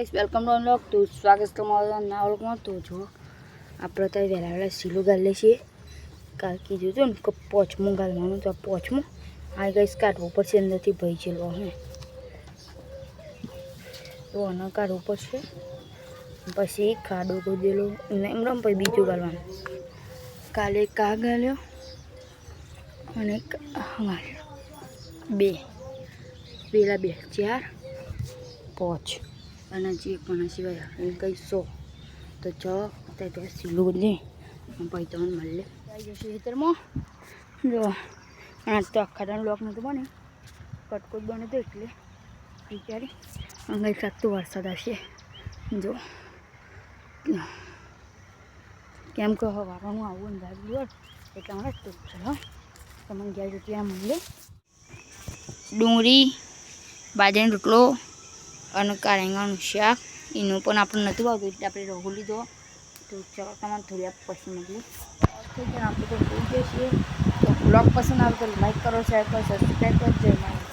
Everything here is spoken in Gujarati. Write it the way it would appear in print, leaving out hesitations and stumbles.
गाइस वेलकम टू अनलॉक तो स्वागत है तुम्हारा नया व्लॉग में। तो जो આપણે તો વહેલા વહેલા સીલું ગાલી છીએ કારણ કે જોજો ને કે પોચમું ગાલવાનું તો પોચમું આ ગાઈસ કાઢવું પડશે અંદરથી ભઈ છેલો હે તો આને કાઢવું પડશે પછી ખાડો ગોદેલો એમ રમ પછી બીજું ગાલવાનું કાલે કા ગાલ્યો અને ગાલ્યો બે પેલા બે ચાર પાંચ અને જે પણ સિવાય એ કઈ 100 તો જો તે સીલું બદલી પછી તમને મળે આવી જશે ખેતરમાં જો આજ તો આખા લોક નહોતું બને કટકો જ બને તો એટલે વિચારી અંગાઈ કાંક તો વરસાદ આવશે જો કેમ કે હવાનું આવું અંદાજ લ્યો એટલે હમણાં જ તો ચલો તમને ગયા ત્યાં મળે ડુંગળી બાજરાનો રોટલો અને કારેંગાનું શાક એનું પણ આપણે નહોતું આવતું એટલે આપણે રોહુ લીધો તો ચાલો તમારે થોડી પછી મળીએ આપણે તો થઈ જઈએ છીએ તો બ્લોગ પસંદ આવે તો લાઈક કરો શેર કરો સબસ્ક્રાઈબ કરો જય માતા